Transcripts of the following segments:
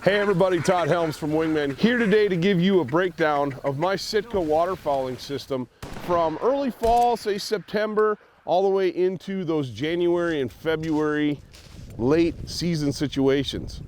Hey everybody, Todd Helms from Wingmen here today to give you a breakdown of my Sitka waterfowling system from early fall, say September, all the way into those January and February late season situations.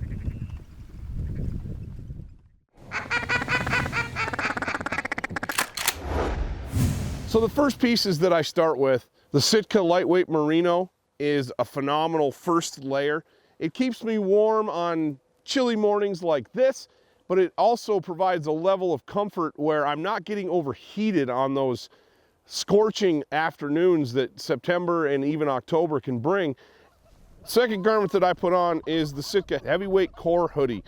So the first pieces that I start with, the Sitka lightweight Merino is a phenomenal first layer. It keeps me warm on chilly mornings like this, but it also provides a level of comfort where I'm not getting overheated on those scorching afternoons that September and even October can bring. Second garment that I put on is the Sitka heavyweight core hoodie.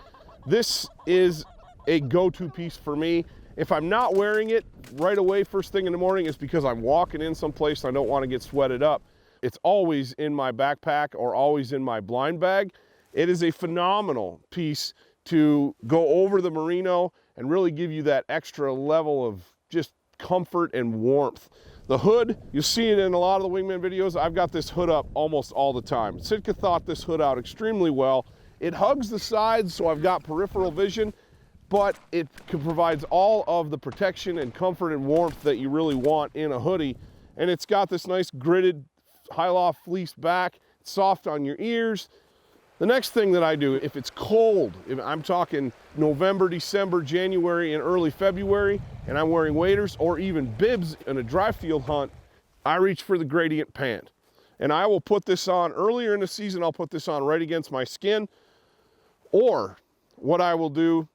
This is a go-to piece for me. If I'm not wearing it right away first thing in the morning, it's because I'm walking in someplace and I don't want to get sweated up. It's always in my backpack or always in my blind bag. It is a phenomenal piece to go over the Merino and really give you that extra level of just comfort and warmth. The hood, you'll see it in a lot of the Wingman videos. I've got this hood up almost all the time. Sitka thought this hood out extremely well. It hugs the sides, so I've got peripheral vision, but it provides all of the protection and comfort and warmth that you really want in a hoodie. And it's got this nice gridded high-loft fleece back, soft on your ears. The next thing that I do, if it's cold, if I'm talking November, December, January, and early February, and I'm wearing waders or even bibs in a dry field hunt, I reach for the gradient pant. And I will put this on earlier in the season, I'll put this on right against my skin. Or what I will do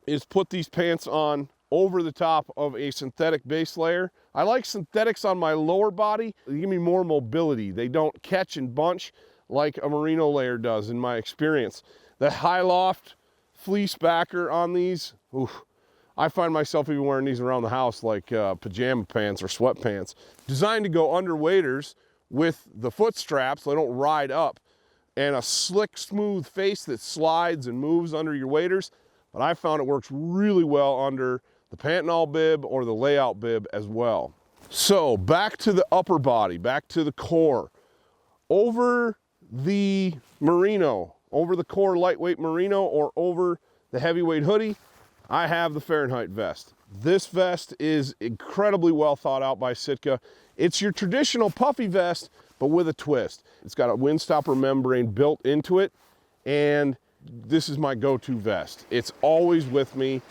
is put these pants on over the top of a synthetic base layer. I like synthetics on my lower body. They give me more mobility. They don't catch and bunch like a Merino layer does in my experience. The high loft fleece backer on these, oof, I find myself even wearing these around the house like pajama pants or sweatpants. Designed to go under waders with the foot straps so they don't ride up, and a slick, smooth face that slides and moves under your waders. But I found it works really well under the Pantanal Bib or the Layout Bib as well. So back to the upper body, back to the core. Over the Merino, over the core lightweight Merino or over the heavyweight hoodie, I have the Fahrenheit vest. This vest is incredibly well thought out by Sitka. It's your traditional puffy vest, but with a twist. It's got a windstopper membrane built into it, and this is my go-to vest. It's always with me.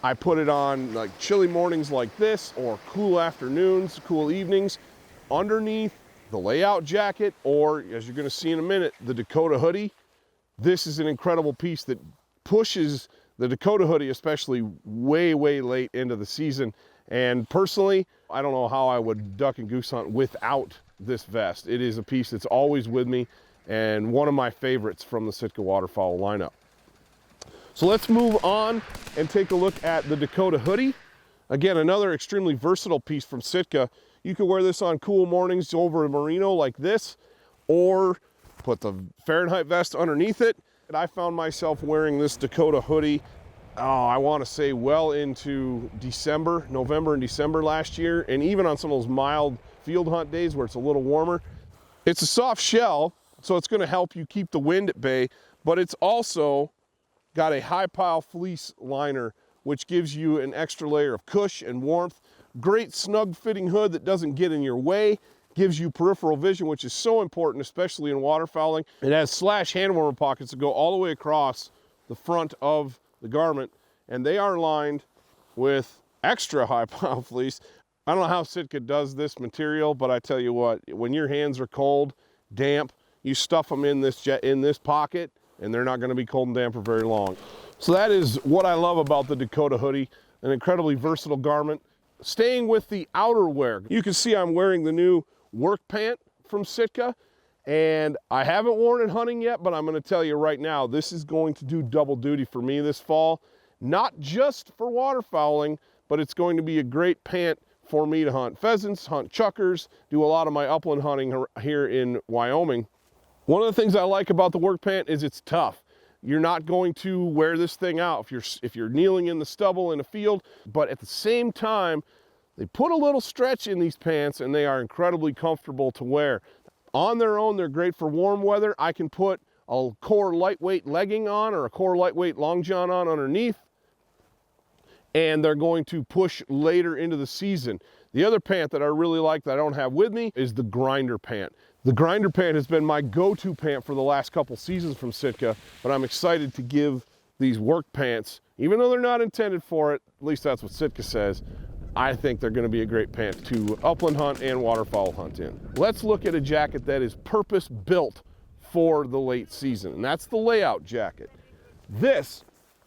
I put it on like chilly mornings like this, or cool afternoons, cool evenings, underneath the Layout Jacket, or as you're gonna see in a minute, the Dakota Hoodie. This is an incredible piece that pushes the Dakota Hoodie, especially way, way late into the season. And personally, I don't know how I would duck and goose hunt without this vest. It is a piece that's always with me and one of my favorites from the Sitka waterfowl lineup. So let's move on and take a look at the Dakota Hoodie. Again, another extremely versatile piece from Sitka. You can wear this on cool mornings over a Merino like this, or put the Fahrenheit vest underneath it. And I found myself wearing this Dakota Hoodie, I want to say well into December, November and December last year, and even on some of those mild field hunt days where it's a little warmer. It's a soft shell, so it's going to help you keep the wind at bay, but it's also got a high pile fleece liner, which gives you an extra layer of cush and warmth. Great snug fitting hood that doesn't get in your way, gives you peripheral vision, which is so important, especially in waterfowling. It has slash hand warmer pockets that go all the way across the front of the garment, and they are lined with extra high pile fleece. I don't know how Sitka does this material, but I tell you what, when your hands are cold, damp, you stuff them in this pocket, and they're not going to be cold and damp for very long. So that is what I love about the Dakota Hoodie, an incredibly versatile garment. Staying with the outerwear, you can see I'm wearing the new work pant from Sitka, and I haven't worn it hunting yet, but I'm going to tell you right now, this is going to do double duty for me this fall. Not just for waterfowling, but it's going to be a great pant for me to hunt pheasants, hunt chuckers, do a lot of my upland hunting here in Wyoming. One of the things I like about the work pant is it's tough. You're not going to wear this thing out if you're kneeling in the stubble in a field, but at the same time, they put a little stretch in these pants and they are incredibly comfortable to wear. On their own, they're great for warm weather. I can put a core lightweight legging on or a core lightweight long john on underneath, and they're going to push later into the season. The other pant that I really like that I don't have with me is the Grindr Pant. The Grindr Pant has been my go-to pant for the last couple seasons from Sitka, but I'm excited to give these work pants, even though they're not intended for it, at least that's what Sitka says, I think they're going to be a great pant to upland hunt and waterfowl hunt in. Let's look at a jacket that is purpose-built for the late season, and that's the Layout Jacket. This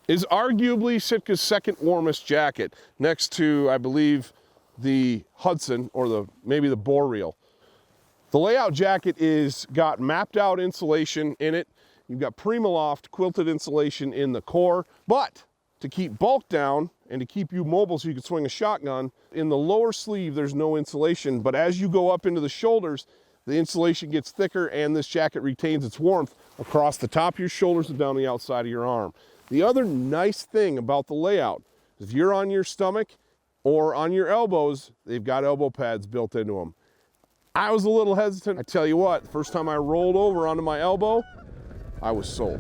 is arguably Sitka's second warmest jacket, next to, I believe, the Hudson or maybe the Boreal. The Layout Jacket is got mapped out insulation in it. You've got Primaloft quilted insulation in the core, but to keep bulk down and to keep you mobile so you can swing a shotgun, in the lower sleeve there's no insulation, but as you go up into the shoulders, the insulation gets thicker and this jacket retains its warmth across the top of your shoulders and down the outside of your arm. The other nice thing about the Layout is if you're on your stomach or on your elbows, they've got elbow pads built into them. I was a little hesitant. I tell you what, the first time I rolled over onto my elbow, I was sold.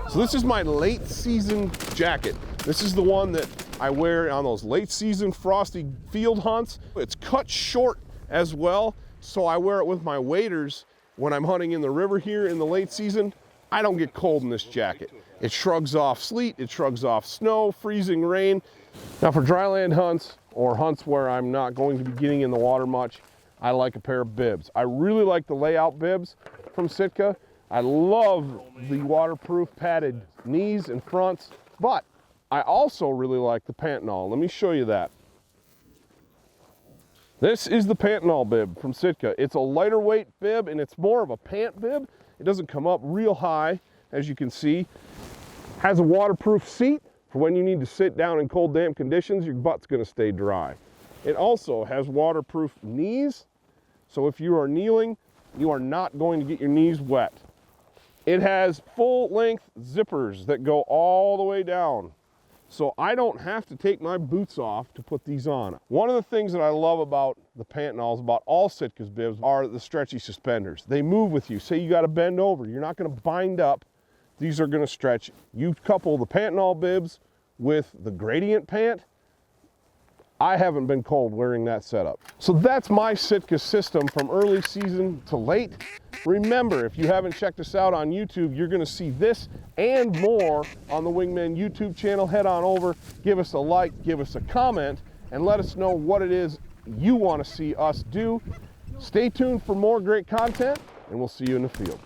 So this is my late season jacket. This is the one that I wear on those late season frosty field hunts. It's cut short as well, so I wear it with my waders when I'm hunting in the river here in the late season. I don't get cold in this jacket. It shrugs off sleet, it shrugs off snow, freezing rain. Now for dryland hunts or hunts where I'm not going to be getting in the water much, I like a pair of bibs. I really like the Layout bibs from Sitka. I love the waterproof padded knees and fronts, but I also really like the Pantanal. Let me show you that. This is the Pantanal bib from Sitka. It's a lighter weight bib and it's more of a pant bib. It doesn't come up real high, as you can see. Has a waterproof seat for when you need to sit down in cold, damp conditions, your butt's gonna stay dry. It also has waterproof knees, so if you are kneeling, you are not going to get your knees wet. It has full-length zippers that go all the way down, so I don't have to take my boots off to put these on. One of the things that I love about the Pantanals, about all Sitka's bibs, are the stretchy suspenders. They move with you. Say you got to bend over, you're not going to bind up. These are going to stretch. You couple the Pantanal bibs with the gradient pant, I haven't been cold wearing that setup. So that's my Sitka system from early season to late. Remember, if you haven't checked us out on YouTube, you're gonna see this and more on the Wingmen YouTube channel. Head on over, give us a like, give us a comment, and let us know what it is you wanna see us do. Stay tuned for more great content, and we'll see you in the field.